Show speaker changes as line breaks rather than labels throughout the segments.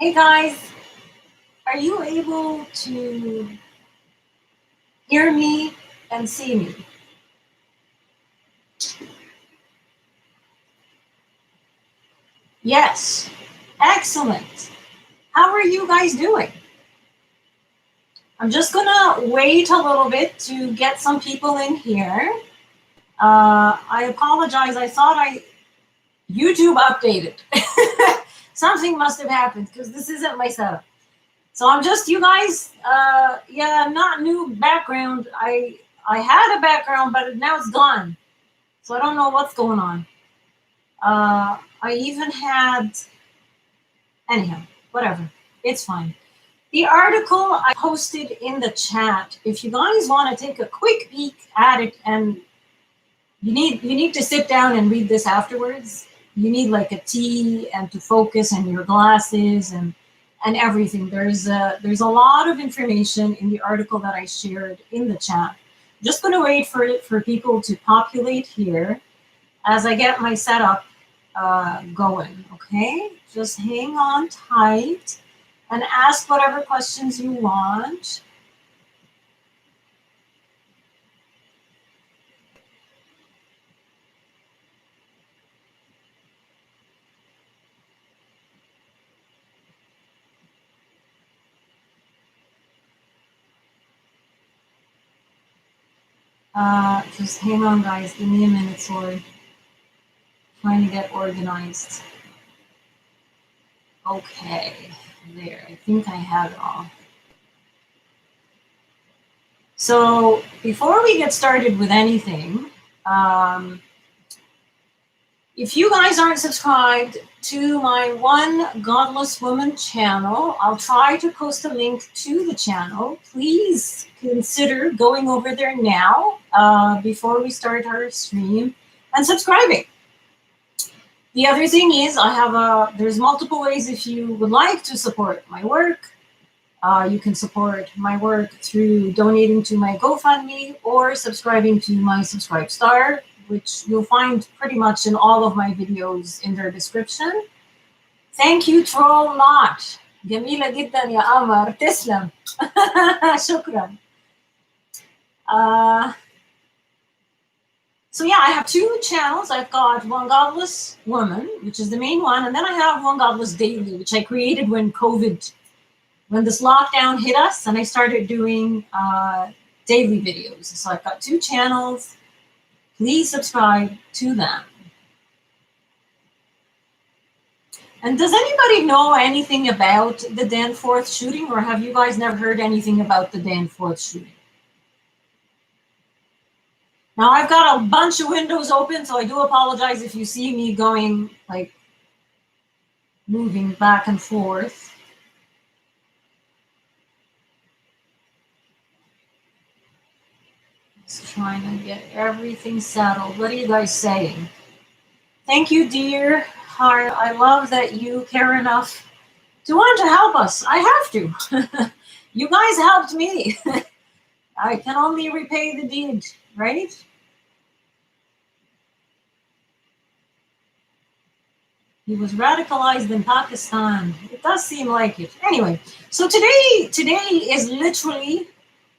Hey guys, are you able to hear me and see me? Yes, excellent. How are you guys doing? I'm just gonna wait a little bit to get some people in here. I apologize, I thought YouTube updated. Something must have happened because this isn't my setup. So I'm just, you guys, not new background. I had a background, but now it's gone. So I don't know what's going on. I even had, anyhow, whatever. It's fine. The article I posted in the chat, if you guys want to take a quick peek at it, and you need to sit down and read this afterwards. You need like a tea and to focus and your glasses and everything. There's a lot of information in the article that I shared in the chat. Just going to wait for people to populate here as I get my setup going. Okay, just hang on tight and ask whatever questions you want. Just hang on, guys. Give me a minute, sorry. Trying to get organized. Okay, there. I think I have it all. So before we get started with anything, if you guys aren't subscribed to my One Godless Woman channel, I'll try to post a link to the channel. Please consider going over there now before we start our stream and subscribing. The other thing is there's multiple ways if you would like to support my work. You can support my work through donating to my GoFundMe or subscribing to my Subscribe Star, which you'll find pretty much in all of my videos in their description. Thank you, Troll Not. جميلة جدا يا قمر. تسلم. شكرا. So yeah, I have two channels. I've got One Godless Woman, which is the main one, and then I have One Godless Daily, which I created when this lockdown hit us, and I started doing daily videos. So I've got two channels. Please subscribe to them. And does anybody know anything about the Danforth shooting, or have you guys never heard anything about the Danforth shooting? Now I've got a bunch of windows open, so I do apologize if you see me going, like, moving back and forth. Just trying to get everything settled. What are you guys saying? Thank you, dear heart. I love that you care enough to want to help us. I have to. You guys helped me. I can only repay the deed, right? He was radicalized in Pakistan. It does seem like it. Anyway, so today is literally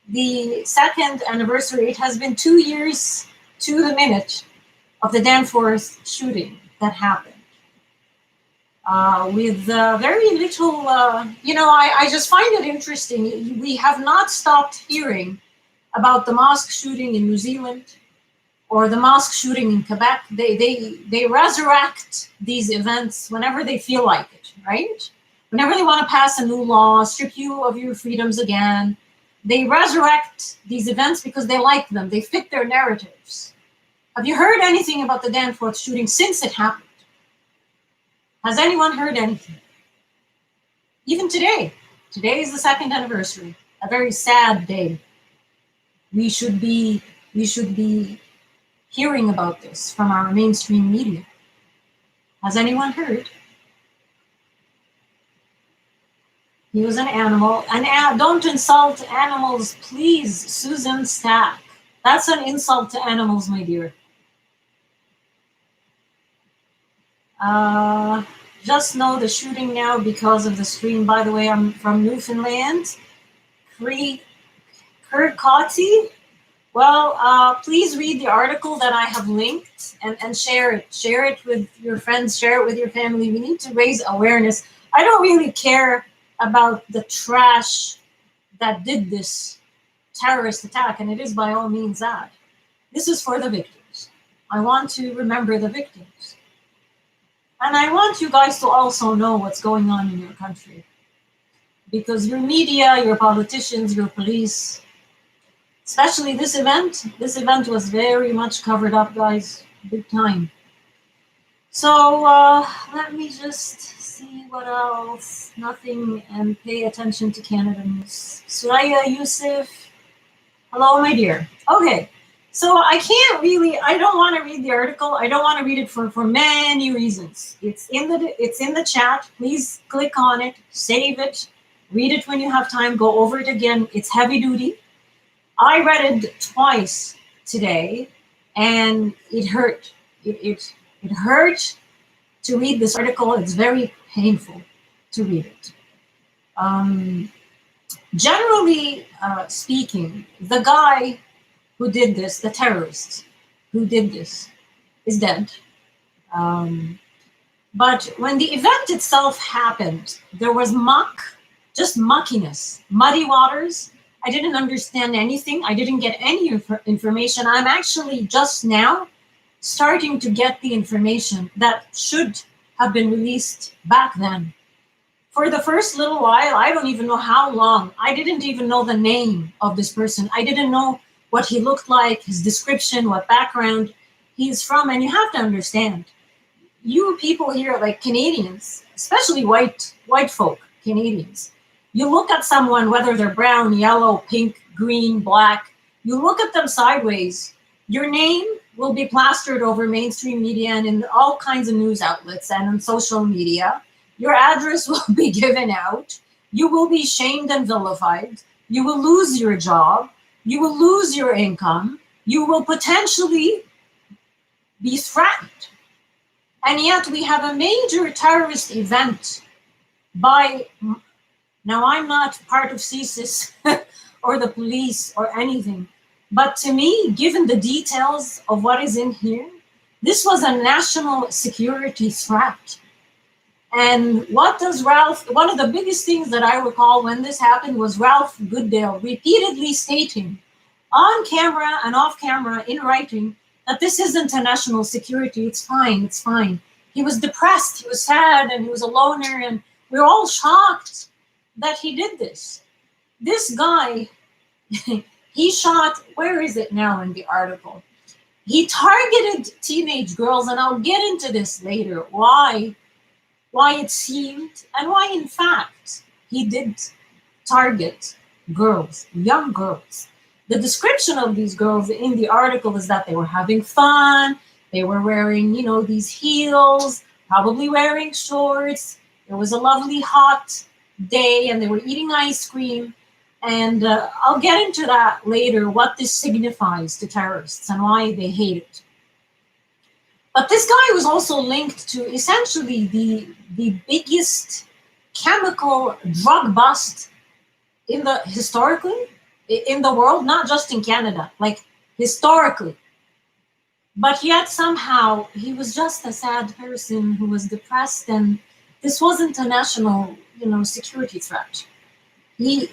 the second anniversary. It has been 2 years to the minute of the Danforth shooting that happened. With very little, I just find it interesting. We have not stopped hearing about the mosque shooting in New Zealand or the mosque shooting in Quebec. They resurrect these events whenever they feel like it, right? Whenever they want to pass a new law, strip you of your freedoms again, they resurrect these events because they like them. They fit their narratives. Have you heard anything about the Danforth shooting since it happened? Has anyone heard anything? Even today. Today is the second anniversary. A very sad day. We should be hearing about this from our mainstream media. Has anyone heard? He was an animal. Don't insult animals, please, Susan Stack. That's an insult to animals, my dear. just know the shooting now because of the stream. By the way, I'm from Newfoundland. Kurt Cotsey. Well, please read the article that I have linked and share it. Share it with your friends. Share it with your family. We need to raise awareness. I don't really care about the trash that did this terrorist attack, and it is by all means that. This is for the victims. I want to remember the victims. And I want you guys to also know what's going on in your country. Because your media, your politicians, your police, especially this event was very much covered up, guys, big time. So let me just see what else. Nothing, and pay attention to Canada news. Suraya Yusuf, hello, my dear. Okay, so I don't want to read the article. I don't want to read it for many reasons. It's in the chat. Please click on it, save it, read it when you have time, go over it again. It's heavy duty. I read it twice today, and it hurt. It hurt to read this article. It's very painful to read it. Generally speaking, the guy who did this, the terrorist who did this, is dead. But when the event itself happened, there was just muckiness, muddy waters. I didn't understand anything. I didn't get any information. I'm actually just now starting to get the information that should have been released back then. For the first little while, I don't even know how long, I didn't even know the name of this person. I didn't know what he looked like, his description, what background he's from. And you have to understand, you people here, like Canadians, especially white folk, Canadians, you look at someone, whether they're brown, yellow, pink, green, black, you look at them sideways, your name will be plastered over mainstream media and in all kinds of news outlets and on social media. Your address will be given out. You will be shamed and vilified. You will lose your job. You will lose your income. You will potentially be threatened. And yet we have a major terrorist event by... Now, I'm not part of CSIS or the police or anything, but to me, given the details of what is in here, this was a national security threat. And what does one of the biggest things that I recall when this happened was Ralph Goodale repeatedly stating on camera and off camera in writing that this isn't a national security, it's fine, it's fine. He was depressed, he was sad, and he was a loner, and we were all shocked that he did this. This guy, he shot, where is it now in the article? He targeted teenage girls, and I'll get into this later, why it seemed, and why in fact he did target girls, young girls. The description of these girls in the article is that they were having fun, they were wearing, these heels, probably wearing shorts, it was a lovely hot day, and they were eating ice cream. And I'll get into that later, what this signifies to terrorists and why they hate it. But this guy was also linked to essentially the biggest chemical drug bust historically in the world, not just in Canada, like historically. But yet somehow he was just a sad person who was depressed, and this wasn't a national, security threat. From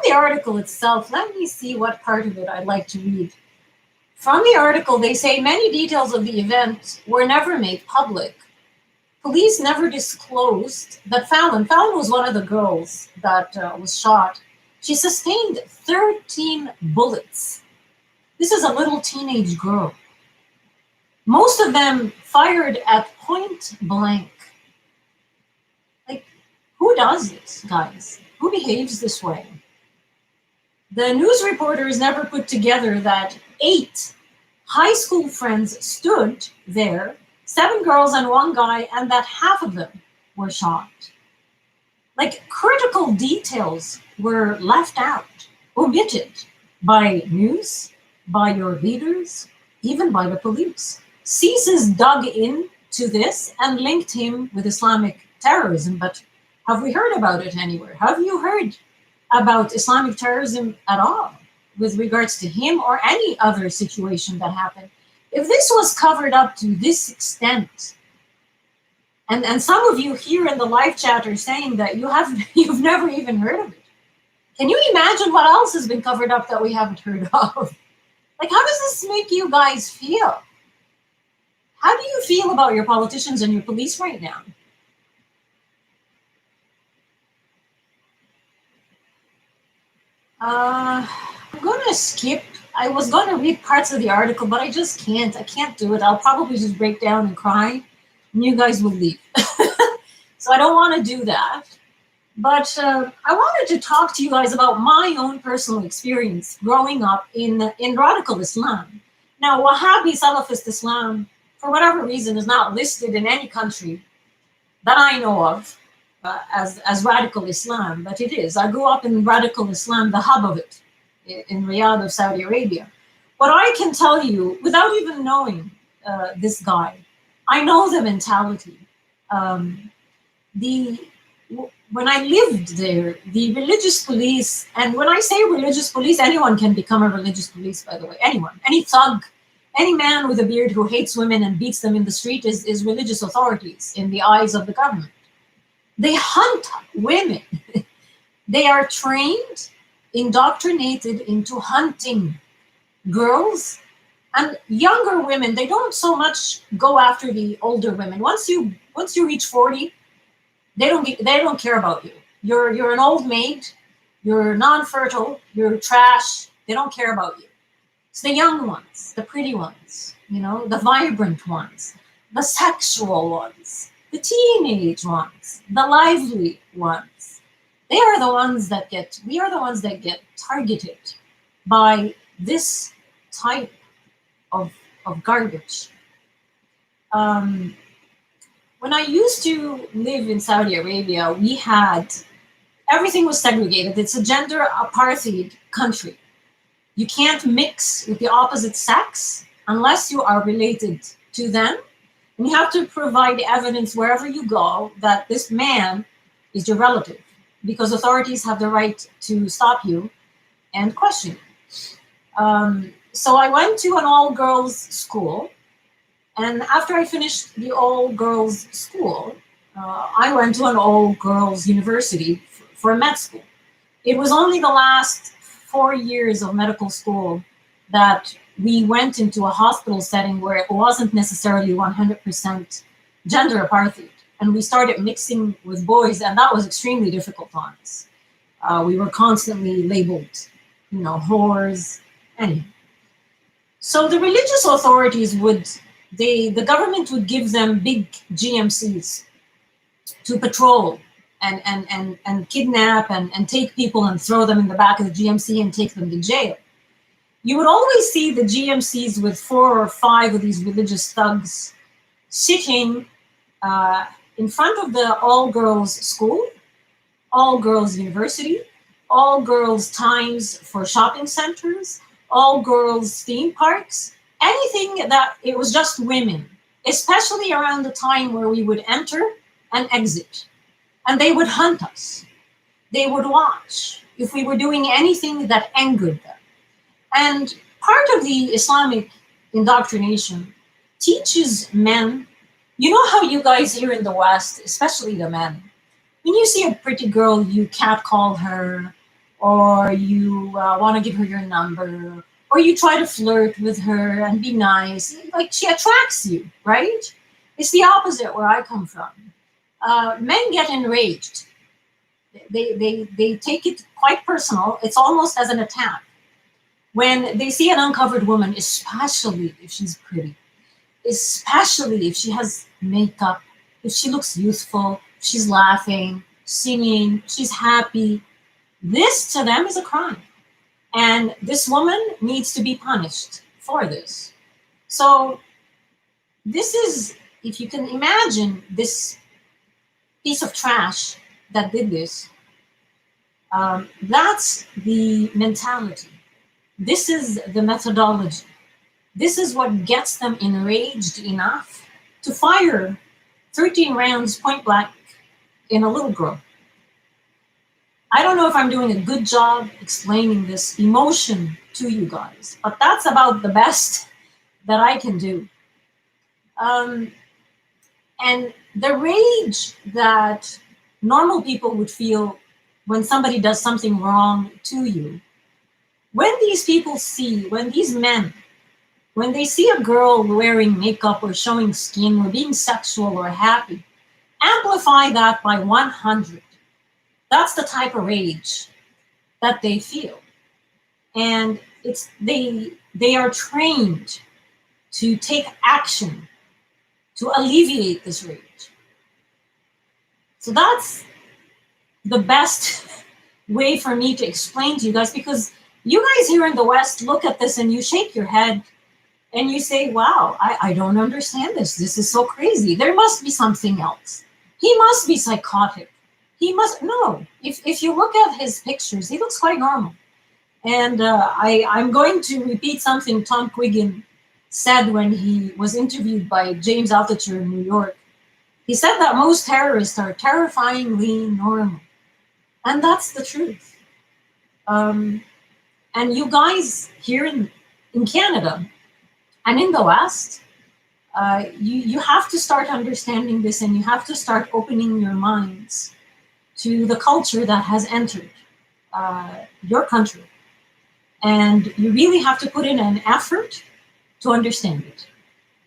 the article itself, let me see what part of it I'd like to read. From the article, they say many details of the event were never made public. Police never disclosed that Fallon was one of the girls that was shot. She sustained 13 bullets. This is a little teenage girl. Most of them fired at point blank. Like, who does this, guys? Who behaves this way? The news reporters never put together that 8 high school friends stood there, 7 girls and 1 guy, and that half of them were shot. Like, critical details were left out, omitted by news, by your leaders, even by the police. CSIS dug into this and linked him with Islamic terrorism. But have we heard about it anywhere? Have you heard about Islamic terrorism at all with regards to him or any other situation that happened? If this was covered up to this extent, and some of you here in the live chat are saying that you've never even heard of it. Can you imagine what else has been covered up that we haven't heard of? Like, how does this make you guys feel? How do you feel about your politicians and your police right now? I'm gonna skip. I was gonna read parts of the article, but I just can't. I can't do it. I'll probably just break down and cry, and you guys will leave. So I don't want to do that. But I wanted to talk to you guys about my own personal experience growing up in radical Islam. Now, Wahhabi Salafist Islam, for whatever reason, is not listed in any country that I know of as radical Islam, but it is. I grew up in radical Islam, the hub of it, in Riyadh of Saudi Arabia. But I can tell you, without even knowing this guy, I know the mentality. When I lived there, the religious police, and when I say religious police, anyone can become a religious police, by the way, anyone, any thug, any man with a beard who hates women and beats them in the street is religious authorities in the eyes of the government. They hunt women. They are trained, indoctrinated into hunting girls and younger women. They don't so much go after the older women. Once you reach 40, they don't care about you. You're an old maid, you're non-fertile, you're trash. They don't care about you. It's the young ones, the pretty ones, the vibrant ones, the sexual ones, the teenage ones, the lively ones. We are the ones that get targeted by this type of garbage. When I used to live in Saudi Arabia, everything was segregated. It's a gender apartheid country. You can't mix with the opposite sex unless you are related to them. And you have to provide evidence wherever you go that this man is your relative, because authorities have the right to stop you and question you. So I went to an all-girls school. And after I finished the all-girls school, I went to an all-girls university for med school. It was only the last 4 years of medical school that we went into a hospital setting where it wasn't necessarily 100% gender apartheid. And we started mixing with boys, and that was extremely difficult on us. We were constantly labeled, whores, anything. So the religious authorities the government would give them big GMCs to patrol and kidnap and take people and throw them in the back of the GMC and take them to jail. You would always see the GMCs with 4 or 5 of these religious thugs sitting in front of the all-girls school, all-girls university, all-girls times for shopping centers, all-girls theme parks, anything that it was just women, especially around the time where we would enter and exit. And they would hunt us. They would watch if we were doing anything that angered them. And part of the Islamic indoctrination teaches men, how you guys here in the West, especially the men, when you see a pretty girl, you catcall her, or you want to give her your number, or you try to flirt with her and be nice, like she attracts you, right? It's the opposite where I come from. Men get enraged. They take it quite personal. It's almost as an attack. When they see an uncovered woman, especially if she's pretty, especially if she has makeup, if she looks youthful, she's laughing, singing, she's happy, this to them is a crime. And this woman needs to be punished for this. So this is, if you can imagine this piece of trash that did this, that's the mentality. This is the methodology. This is what gets them enraged enough to fire 13 rounds point blank in a little girl. I don't know if I'm doing a good job explaining this emotion to you guys, but that's about the best that I can do. And the rage that normal people would feel when somebody does something wrong to you, when these people see, when these men, when they see a girl wearing makeup or showing skin or being sexual or happy, amplify that by 100. That's the type of rage that they feel. And it's they are trained to take action to alleviate this rage. So that's the best way for me to explain to you guys, because you guys here in the West look at this and you shake your head and you say, wow, I don't understand this. This is so crazy. There must be something else. He must be psychotic. He must, no. If you look at his pictures, he looks quite normal. And I'm going to repeat something Tom Quiggin said when he was interviewed by James Altucher in New York. He said that most terrorists are terrifyingly normal. And that's the truth. And you guys here in Canada and in the West, you have to start understanding this, and you have to start opening your minds to the culture that has entered your country. And you really have to put in an effort to understand it.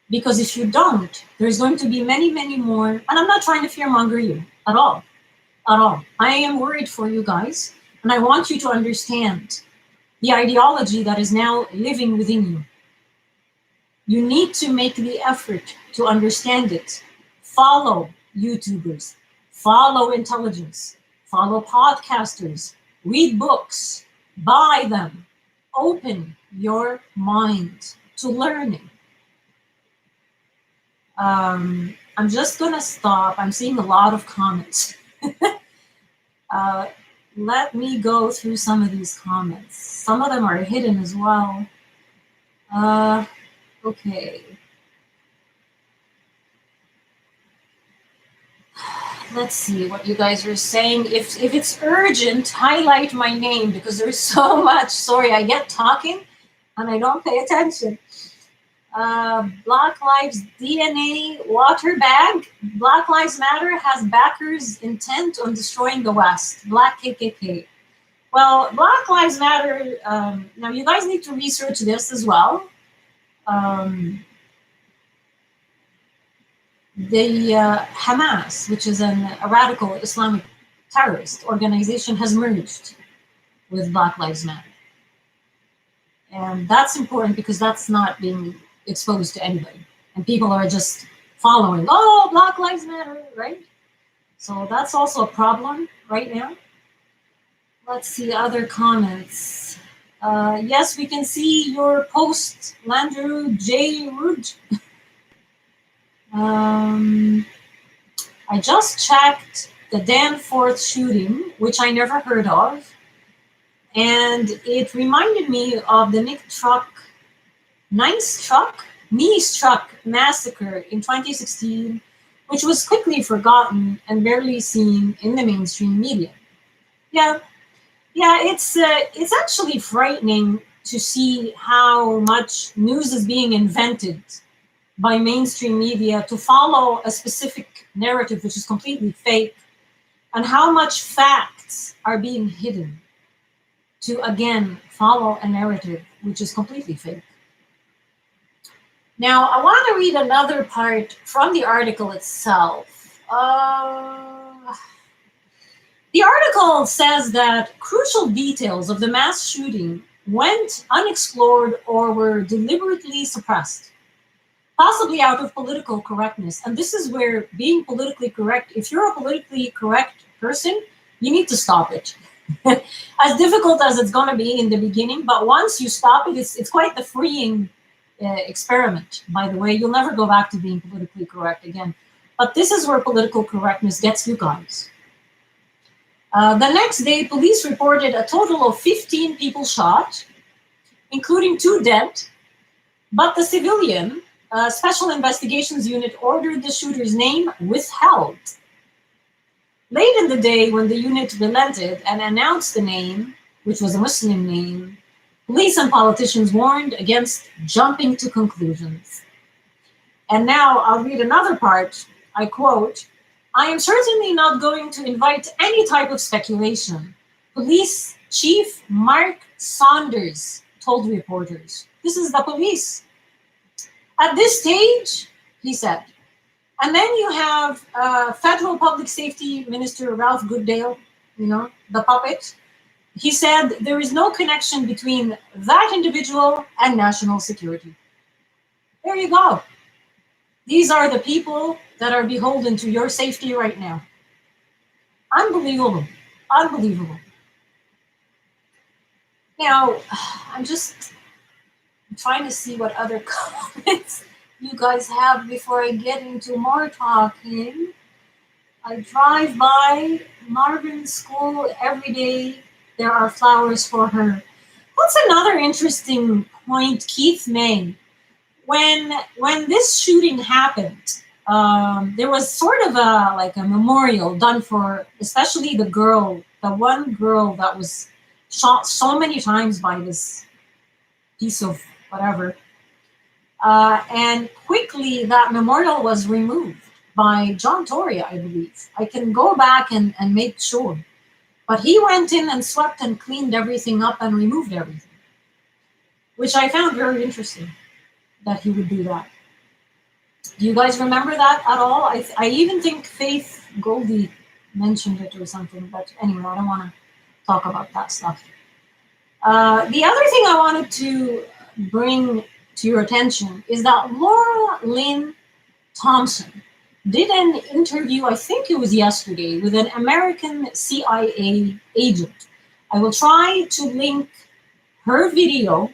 Because if you don't, there's going to be many, many more. And I'm not trying to fearmonger you at all. At all. I am worried for you guys. And I want you to understand the ideology that is now living within you. You need to make the effort to understand it. Follow YouTubers. Follow intelligence. Follow podcasters. Read books. Buy them. Open your mind to learning. I'm just going to stop. I'm seeing a lot of comments. Let me go through some of these comments. Some of them are hidden as well. Okay. Let's see what you guys are saying. If it's urgent, highlight my name, because there's so much. Sorry, I get talking and I don't pay attention. Black Lives DNA water bag. Black Lives Matter has backers intent on destroying the West. Black KKK. Well, Black Lives Matter, now you guys need to research this as well. The Hamas, which is a radical Islamic terrorist organization, has merged with Black Lives Matter. And that's important because that's not being exposed to anybody. And people are just following, oh, Black Lives Matter, right? So that's also a problem right now. Let's see other comments. Yes, we can see your post, Landrew J. Root. I just checked the Danforth shooting, which I never heard of. And it reminded me of the Nice Truck massacre in 2016, which was quickly forgotten and barely seen in the mainstream media. Yeah, it's actually frightening to see how much news is being invented by mainstream media to follow a specific narrative which is completely fake, and how much facts are being hidden to, again, follow a narrative which is completely fake. Now, I want to read another part from the article itself. The article says that crucial details of the mass shooting went unexplored or were deliberately suppressed, possibly out of political correctness. And this is where being politically correct, if you're a politically correct person, you need to stop it. As difficult as it's going to be in the beginning, but once you stop it, it's quite the freeing experiment. By the way, you'll never go back to being politically correct again. But this is where political correctness gets you guys. The next day, police reported a total of 15 people shot, including 2 dead, But the civilian Special Investigations Unit ordered the shooter's name withheld. Late in the day, when the unit relented and announced the name, which was a Muslim name, police and politicians warned against jumping to conclusions. And now I'll read another part. I quote, "I am certainly not going to invite any type of speculation," Police Chief Mark Saunders told reporters. This is the police. "At this stage," he said. And then you have Federal Public Safety Minister Ralph Goodale, the puppet. He said there is no connection between that individual and national security. There you go. These are the people that are beholden to your safety right now. Unbelievable. Unbelievable. Now, I'm just trying to see what other comments you guys have before I get into more talking. I drive by Marvin's school every day. There are flowers for her. That's another interesting point Keith made. When this shooting happened, there was sort of a memorial done for, especially the one girl that was shot so many times by this piece of whatever. And quickly that memorial was removed by John Tory, I believe. I can go back and make sure. But he went in and swept and cleaned everything up and removed everything, which I found very interesting that he would do that. Do you guys remember that at all? I even think Faith Goldie mentioned it or something. But anyway, I don't want to talk about that stuff. The other thing I wanted to bring to your attention is that Laura Lynn Thompson did an interview, I think it was yesterday, with an American CIA agent. I will try to link her video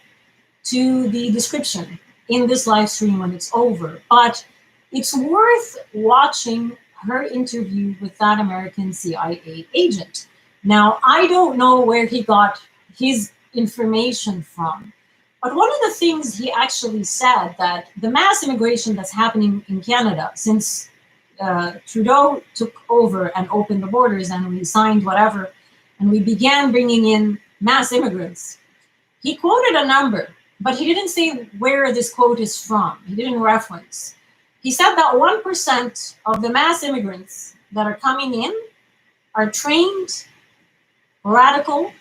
to the description in this live stream when it's over. But it's worth watching her interview with that American CIA agent. Now, I don't know where he got his information from, but one of the things he actually said that the mass immigration that's happening in Canada since Trudeau took over and opened the borders and we signed whatever, and we began bringing in mass immigrants. He quoted a number, but he didn't say where this quote is from. He didn't reference. He said that 1% of the mass immigrants that are coming in are trained radical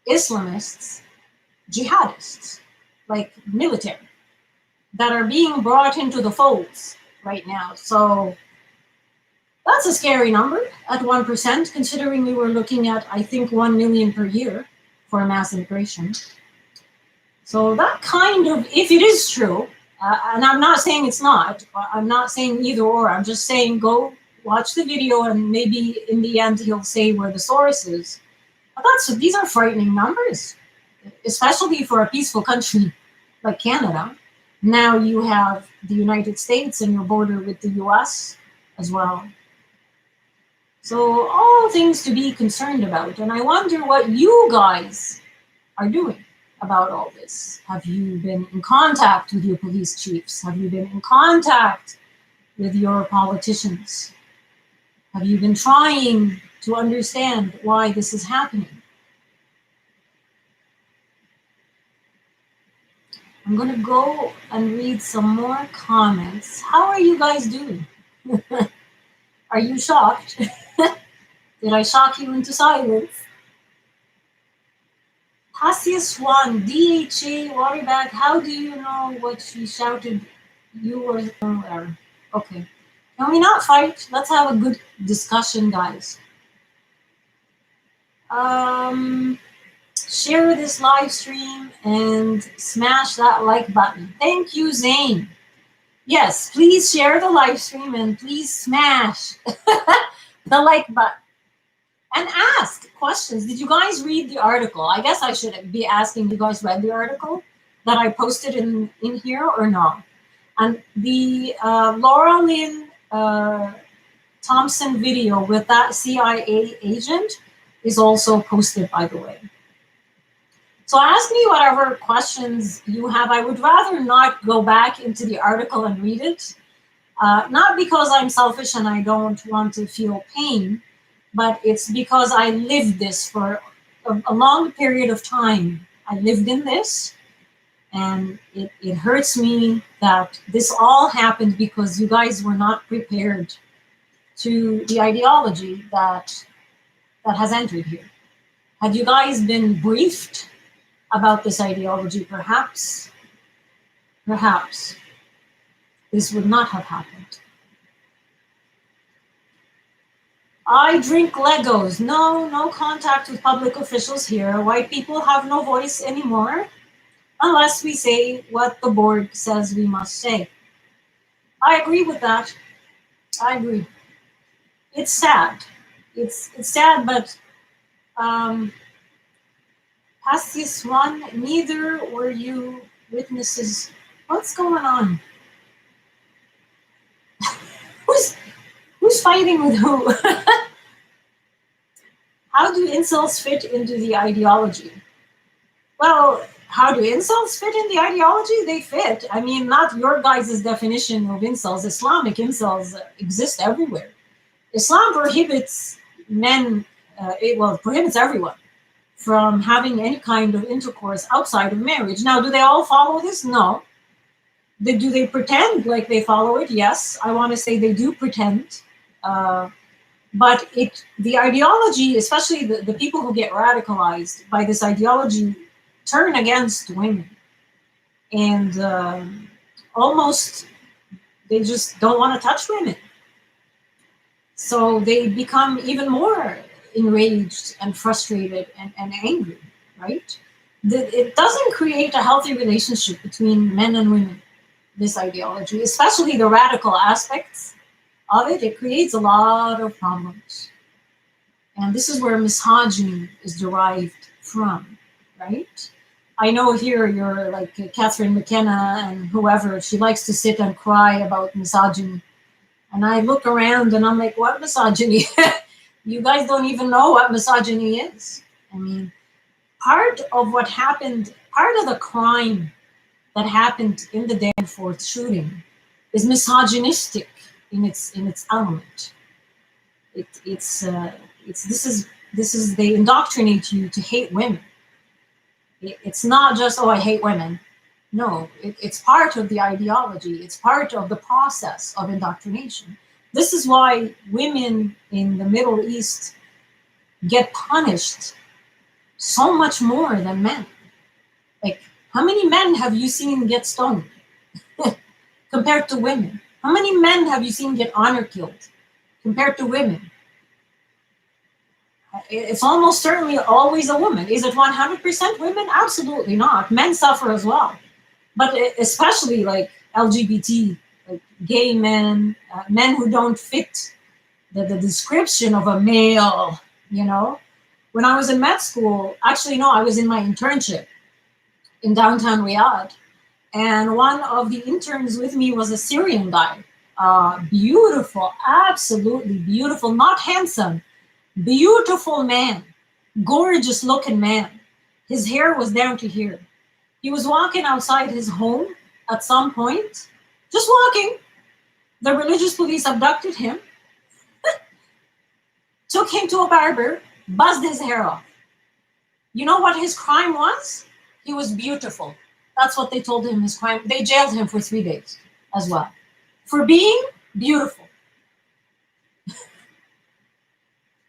Islamists, jihadists, like military, that are being brought into the folds right now. So that's a scary number at 1%, considering we were looking at, I think, 1 million per year for mass immigration. So that kind of, if it is true, and I'm not saying it's not, I'm not saying either or, I'm just saying go watch the video and maybe in the end he'll say where the source is. But these are frightening numbers, especially for a peaceful country like Canada. Now you have the United States and your border with the US as well. So all things to be concerned about. And I wonder what you guys are doing about all this. Have you been in contact with your police chiefs? Have you been in contact with your politicians? Have you been trying to understand why this is happening? I'm going to go and read some more comments. How are you guys doing? Are you shocked? Did I shock you into silence? Cassius 1, DHA, Waterback, how do you know what she shouted? You were whatever. Okay. Can we not fight? Let's have a good discussion, guys. Share this live stream and smash that like button. Thank you, Zane. Yes, please share the live stream and please smash the like button. And ask questions. Did you guys read the article? I guess I should be asking, you guys read the article that I posted in here or not? And the Laura Lynn Thompson video with that CIA agent is also posted, by the way. So ask me whatever questions you have. I would rather not go back into the article and read it. Not because I'm selfish and I don't want to feel pain, but it's because I lived this for a long period of time. I lived in this, and it hurts me that this all happened because you guys were not prepared to the ideology that has entered here. Had you guys been briefed about this ideology, perhaps this would not have happened. I drink Legos. No contact with public officials here. White people have no voice anymore unless we say what the board says we must say. I agree with that. I agree. It's sad. It's sad, but past this one, neither were you witnesses. What's going on? Who's fighting with who? How do incels fit into the ideology? Well, how do incels fit in the ideology? They fit. I mean, not your guys' definition of incels. Islamic incels exist everywhere. Islam prohibits men, it prohibits everyone from having any kind of intercourse outside of marriage. Now, do they all follow this? No. Do they pretend like they follow it? Yes. I want to say they do pretend. But the ideology, especially the people who get radicalized by this ideology, turn against women. And almost they just don't want to touch women. So they become even more enraged and frustrated and angry, right? It doesn't create a healthy relationship between men and women, this ideology, especially the radical aspects of it. It creates a lot of problems. And this is where misogyny is derived from, right? I know here you're like Catherine McKenna and whoever, she likes to sit and cry about misogyny. And I look around and I'm like, what misogyny? You guys don't even know what misogyny is. I mean, part of what happened, part of the crime that happened in the Danforth shooting is misogynistic in its element. This is they indoctrinate you to hate women. It's not just, oh, I hate women. No, it's part of the ideology. It's part of the process of indoctrination. This is why women in the Middle East get punished so much more than men. Like, how many men have you seen get stoned compared to women? How many men have you seen get honor killed compared to women? It's almost certainly always a woman. Is it 100% women? Absolutely not. Men suffer as well. But especially like LGBT, like gay men, men who don't fit the description of a male, you know. When I was in med school, actually, no, I was in my internship in downtown Riyadh. And one of the interns with me was a Syrian guy. Beautiful, absolutely beautiful, not handsome, beautiful man, gorgeous looking man. His hair was down to here. He was walking outside his home at some point, just walking. The religious police abducted him, took him to a barber, buzzed his hair off. You know what his crime was? He was beautiful. That's what they told him his crime. They jailed him for 3 days as well for being beautiful.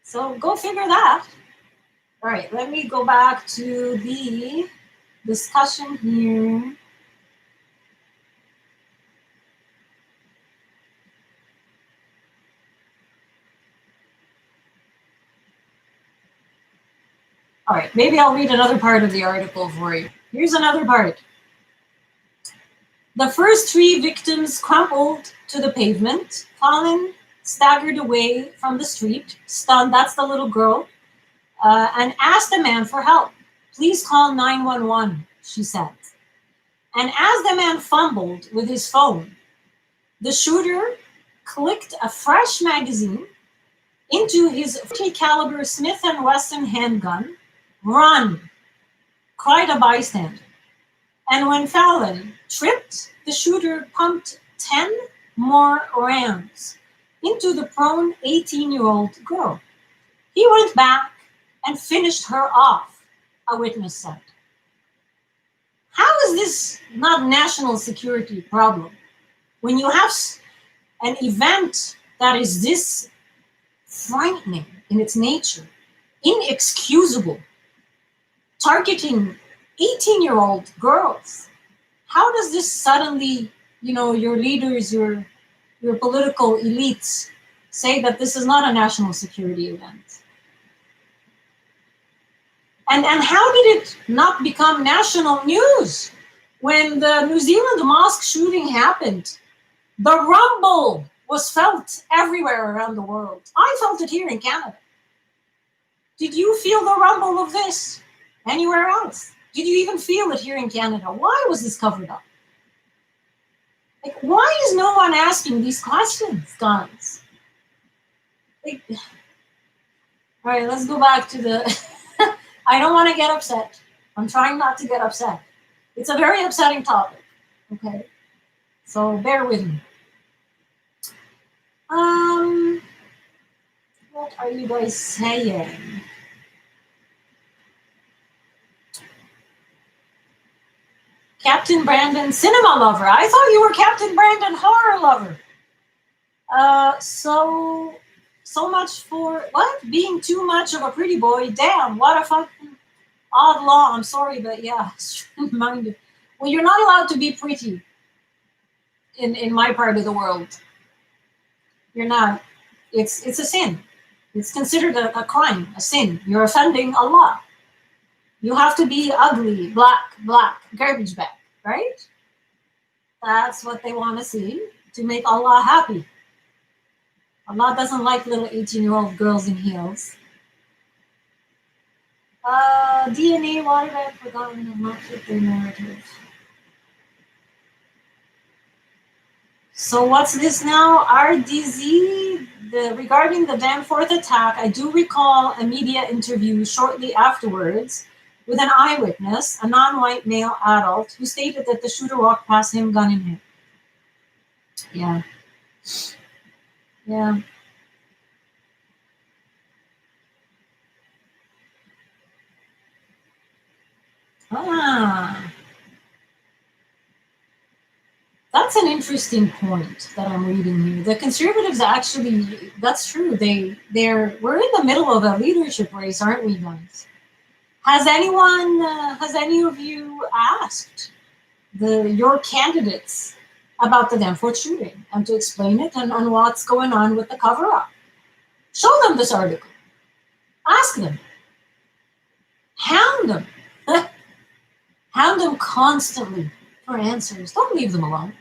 So go figure that. All right, let me go back to the discussion here. All right, maybe I'll read another part of the article for you. Here's another part. The first 3 victims crumpled to the pavement. Colin staggered away from the street, stunned, that's the little girl, and asked the man for help. Please call 911, she said. And as the man fumbled with his phone, the shooter clicked a fresh magazine into his .40 caliber Smith & Wesson handgun. Run. cried a bystander. And when Fallon tripped, the shooter pumped 10 more rounds into the prone 18-year-old girl. He went back and finished her off, a witness said. How is this not national security problem? When you have an event that is this frightening in its nature, inexcusable, targeting 18-year-old girls, how does this suddenly, your leaders, your political elites say that this is not a national security event? And how did it not become national news? When the New Zealand mosque shooting happened, the rumble was felt everywhere around the world. I felt it here in Canada. Did you feel the rumble of this anywhere else? Did you even feel it here in Canada? Why was this covered up? Like, why is no one asking these questions, guys? Like, all right, let's go back to the... I don't want to get upset. I'm trying not to get upset. It's a very upsetting topic, okay? So bear with me. What are you guys saying? Captain Brandon, cinema lover. I thought you were Captain Brandon, horror lover. So much for what? Being too much of a pretty boy. Damn, what a fucking odd law. I'm sorry, but yeah, minded. Well, you're not allowed to be pretty in my part of the world. You're not. It's a sin. It's considered a crime, a sin. You're offending Allah. You have to be ugly, black, garbage bag, right? That's what they want to see to make Allah happy. Allah doesn't like little 18-year-old girls in heels. DNA, why did I forgotten to not fit their narrative? So what's this now? RDZ, regarding the Danforth attack, I do recall a media interview shortly afterwards with an eyewitness, a non-white male adult, who stated that the shooter walked past him, gun in hand. Yeah. Yeah. That's an interesting point that I'm reading here. The conservatives actually, that's true. We're in the middle of a leadership race, aren't we, guys? Has any of you asked your candidates about the Danforth shooting and to explain it and what's going on with the cover-up? Show them this article. Ask them. Hound them. Hound them constantly for answers. Don't leave them alone.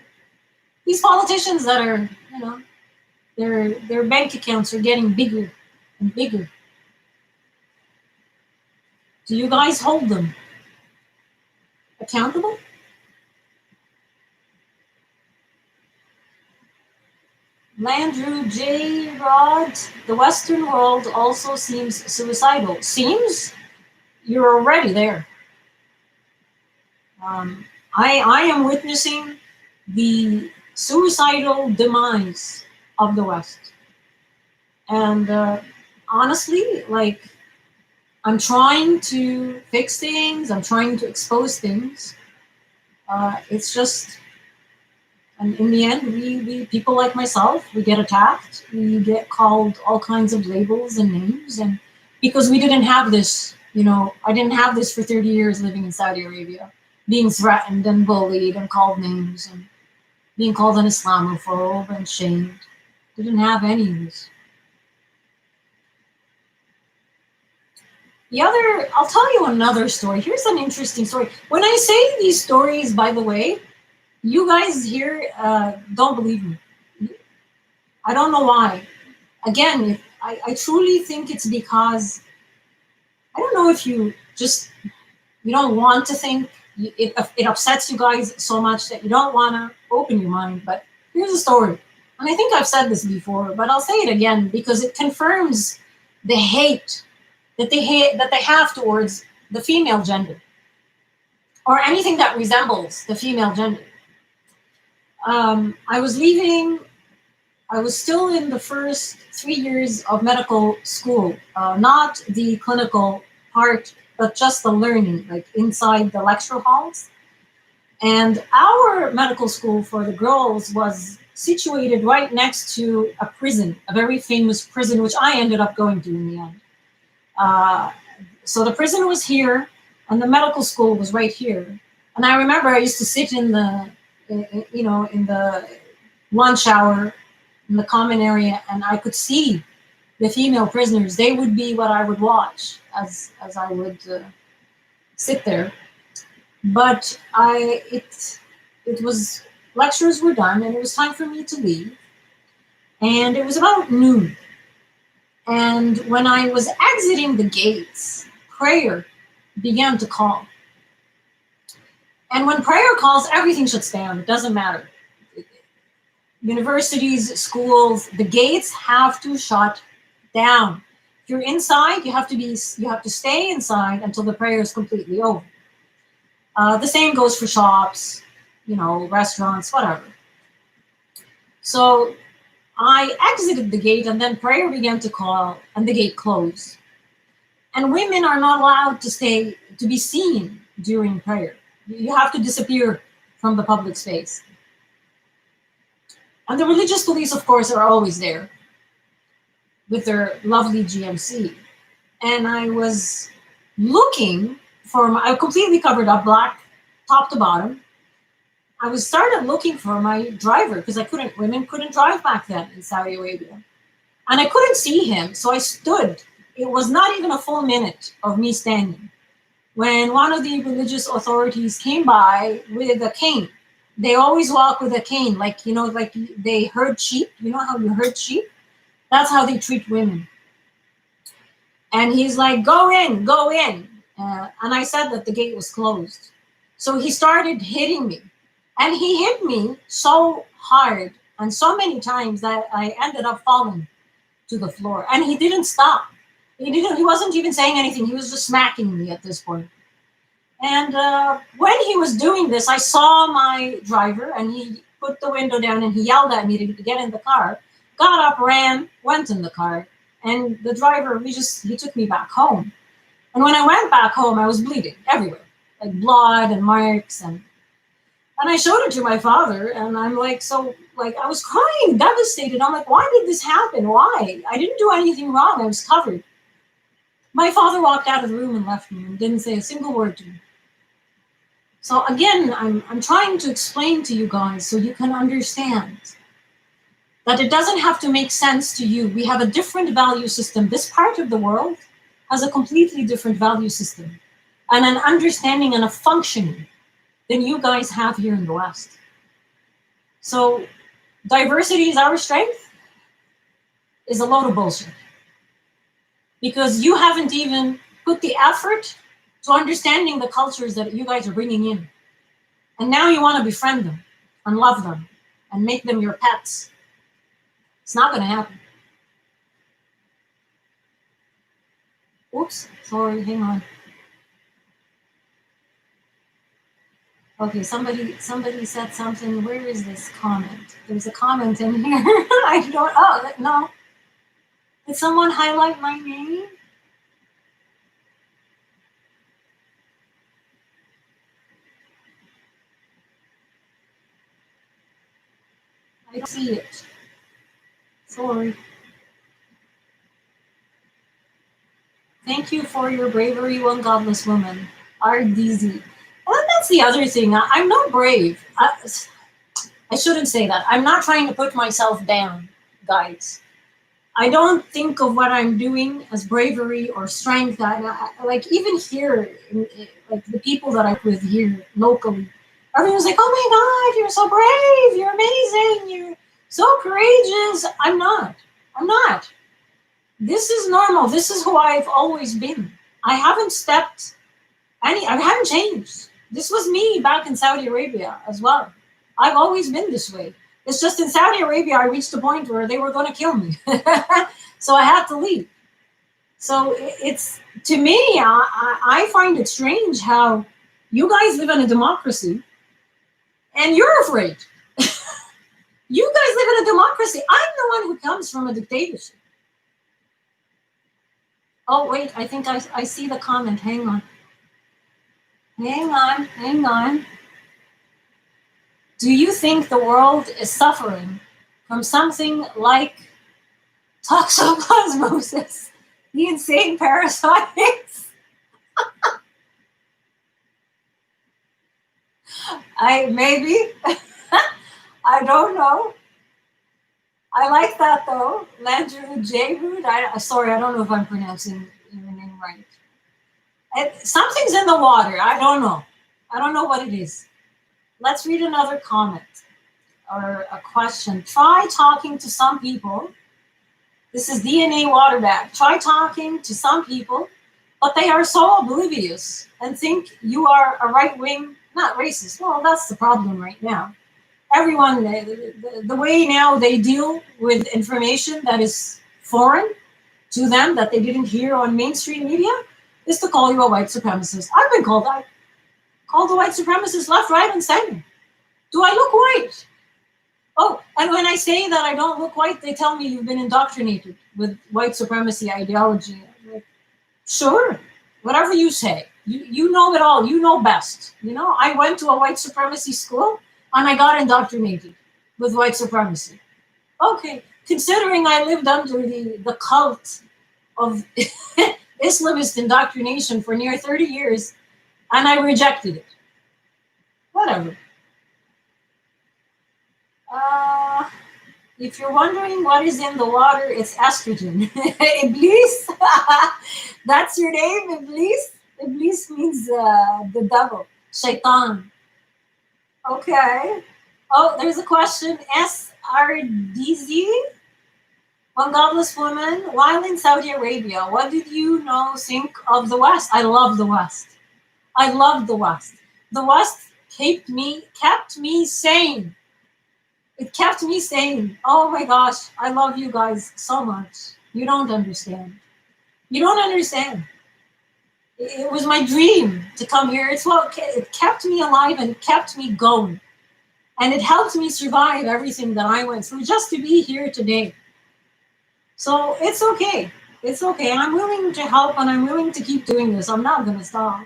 These politicians that are, their bank accounts are getting bigger and bigger. Do you guys hold them accountable? Landrew J. Rod, the Western world also seems suicidal. Seems? You're already there. I am witnessing the suicidal demise of the West. And honestly, I'm trying to fix things. I'm trying to expose things. It's just, and in the end, we people like myself, we get attacked. We get called all kinds of labels and names. And because we didn't have this, I didn't have this for 30 years living in Saudi Arabia, being threatened and bullied and called names and being called an Islamophobe and shamed. Didn't have any of this. I'll tell you another story. Here's an interesting story. When I say these stories, by the way, you guys here don't believe me. I don't know why. Again, I truly think it's because, I don't know if you don't want to think, it upsets you guys so much that you don't want to open your mind. But here's a story. And I think I've said this before, but I'll say it again because it confirms the hate that they have towards the female gender. or anything that resembles the female gender. I was leaving. I was still in the first 3 years of medical school, not the clinical part, but just the learning, like inside the lecture halls. And our medical school for the girls was situated right next to a prison, a very famous prison, which I ended up going to in the end. So the prison was here, and the medical school was right here. And I remember I used to sit in the, in the lunch hour in the common area, and I could see the female prisoners. They would be what I would watch as I would sit there. But it was, lectures were done, and it was time for me to leave. And it was about noon. And when I was exiting the gates, prayer began to call. And when prayer calls, everything shuts down. It doesn't matter. Universities, schools, the gates have to shut down. If you're inside, you have to stay inside until the prayer is completely over. The same goes for shops, restaurants, whatever. So I exited the gate, and then prayer began to call, and the gate closed. And women are not allowed to be seen during prayer. You have to disappear from the public space. And the religious police, of course, are always there with their lovely GMC. And I was looking I completely covered up, black, top to bottom. I started looking for my driver, because women couldn't drive back then in Saudi Arabia. And I couldn't see him, so I stood. It was not even a full minute of me standing when one of the religious authorities came by with a cane. They always walk with a cane, like they herd sheep. You know how you herd sheep? That's how they treat women. And he's like, go in, go in. And I said that the gate was closed. So he started hitting me. And he hit me so hard and so many times that I ended up falling to the floor. And he didn't stop. He wasn't even saying anything. He was just smacking me at this point. And when he was doing this, I saw my driver, and he put the window down, and he yelled at me to get in the car. Got up, ran, went in the car. And the driver, he took me back home. And when I went back home, I was bleeding everywhere, like blood and marks. And I showed it to my father, and I'm like, I was crying, devastated. I'm like, why did this happen? Why? I didn't do anything wrong. I was covered. My father walked out of the room and left me and didn't say a single word to me. So again, I'm trying to explain to you guys so you can understand that it doesn't have to make sense to you. We have a different value system. This part of the world has a completely different value system and an understanding and a functioning than you guys have here in the West. So diversity is our strength is a load of bullshit. Because you haven't even put the effort to understanding the cultures that you guys are bringing in. And now you want to befriend them and love them and make them your pets. It's not going to happen. Oops, sorry, hang on. Okay, somebody said something. Where is this comment? There's a comment in here. No. Did someone highlight my name? I don't see it. Sorry. Thank you for your bravery, one godless woman. RDZ. And that's the other thing. I'm not brave. I shouldn't say that. I'm not trying to put myself down, guys. I don't think of what I'm doing as bravery or strength. Like even here, like the people that I work with here locally, everyone's like, "Oh my God, you're so brave! You're amazing! You're so courageous!" I'm not. This is normal. This is who I've always been. I haven't changed. This was me back in Saudi Arabia as well. I've always been this way. It's just in Saudi Arabia, I reached a point where they were going to kill me. So I had to leave. So it's, to me, I find it strange how You guys live in a democracy, and you're afraid. You guys live in a democracy. I'm the one who comes from a dictatorship. Oh, wait, I think I see the comment. Hang on. Hang on. Do you think the world is suffering from something like toxoplasmosis, the insane parasites? Maybe. I don't know. I like that though. Landru Jehud. Sorry, I don't know if I'm pronouncing your name right. Something's in the water. I don't know. I don't know what it is. Let's read another comment or a question. Try talking to some people. This is DNA Waterbag. Try talking to some people, but they are so oblivious and think you are a right-wing, not racist. Well, that's the problem right now. Everyone, the way now they deal with information that is foreign to them, that they didn't hear on mainstream media, is to call you a white supremacist. I've been called that. Called a white supremacist left, right, and center. Do I look white? Oh, and when I say that I don't look white, they tell me you've been indoctrinated with white supremacy ideology. I'm like, sure, whatever you say. You know it all. You know best. You know, I went to a white supremacy school and I got indoctrinated with white supremacy. Okay, considering I lived under the cult of Islamist indoctrination for near 30 years, and I rejected it. Whatever. If you're wondering what is in the water, it's estrogen. Iblis? That's your name, Iblis? Iblis means the devil, shaitan. Okay. Oh, there's a question. SRDZ? One godless woman, while in Saudi Arabia, what did you think of the West? I love the West. I love the West. The West kept me sane. It kept me sane. Oh my gosh, I love you guys so much. You don't understand. You don't understand. It was my dream to come here. It kept me alive and it kept me going. And it helped me survive everything that I went through just to be here today. So it's okay. It's okay. I'm willing to help and I'm willing to keep doing this. I'm not going to stop.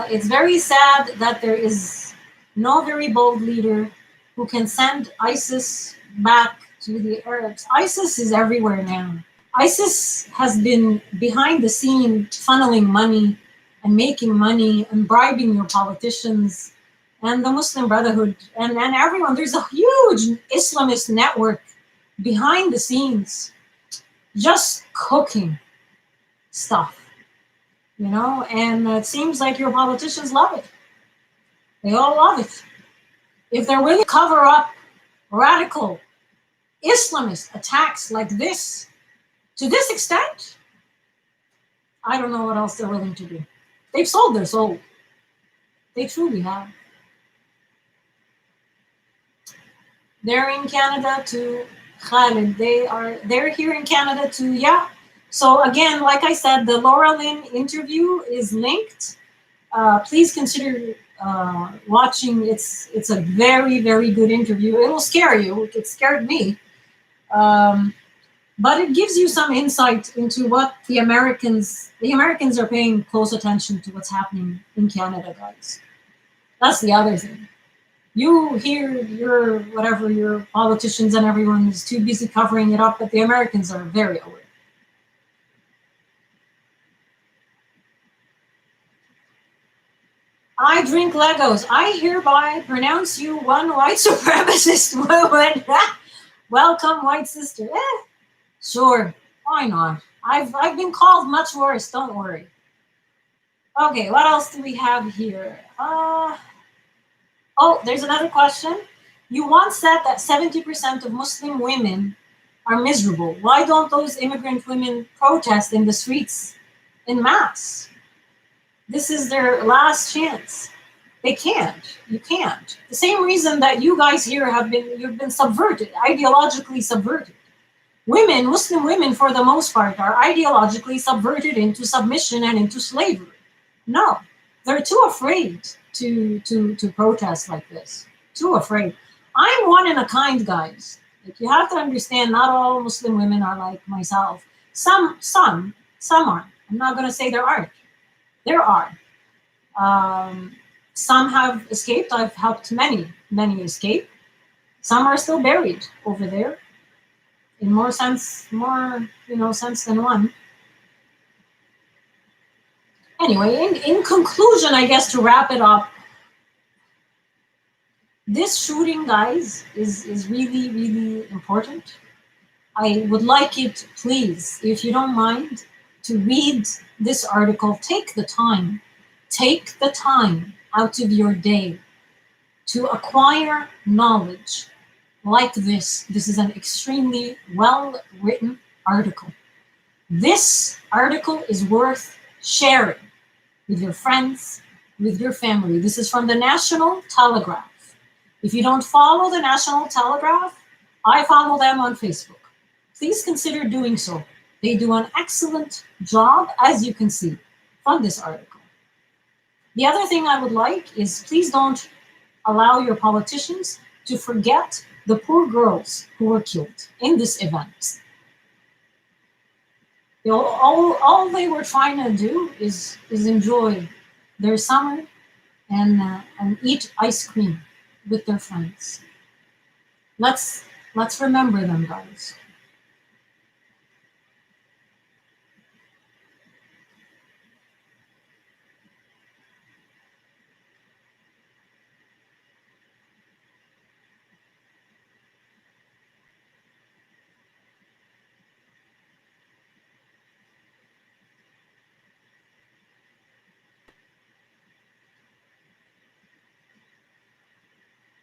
It's very sad that there is no very bold leader who can send ISIS back to the Arabs. ISIS is everywhere now. ISIS has been behind the scene funneling money and making money and bribing your politicians and the Muslim Brotherhood and everyone. There's a huge Islamist network behind the scenes just cooking stuff. And it seems like your politicians love it. They all love it. If they're willing to cover up radical Islamist attacks like this, to this extent, I don't know what else they're willing to do. They've sold their soul. They truly have. They're in Canada too. Khalid, they're here in Canada too, yeah. So again, like I said, the Laura Lynn interview is linked. Please consider watching. It's a very, very good interview. It will scare you. It scared me. But it gives you some insight into what the Americans are paying close attention to what's happening in Canada, guys. That's the other thing. You hear your politicians and everyone is too busy covering it up, but the Americans are very aware. I drink Legos. I hereby pronounce you one white supremacist woman. Welcome, white sister. Sure, why not? I've been called much worse, don't worry. Okay, what else do we have here? Oh, there's another question. You once said that 70% of Muslim women are miserable. Why don't those immigrant women protest in the streets in mass? This is their last chance. They can't. You can't. The same reason that you guys here you've been subverted, ideologically subverted. Women, Muslim women, for the most part, are ideologically subverted into submission and into slavery. No, they're too afraid to protest like this. Too afraid. I'm one in a kind, guys. Like, you have to understand, not all Muslim women are like myself. Some are. I'm not going to say there aren't. There are. Some have escaped. I've helped many escape. Some are still buried over there, in more sense than one. Anyway, in conclusion, I guess, to wrap it up, this shooting, guys, is really, really important. I would like you to, please, if you don't mind, to read this article. Take the time out of your day to acquire knowledge like this. This is an extremely well-written article. This article is worth sharing with your friends, with your family. This is from the National Telegraph. If you don't follow the National Telegraph, I follow them on Facebook. Please consider doing so. They do an excellent job, as you can see from this article. The other thing I would like is, please don't allow your politicians to forget the poor girls who were killed in this event. All they were trying to do is enjoy their summer and eat ice cream with their friends. Let's remember them, guys.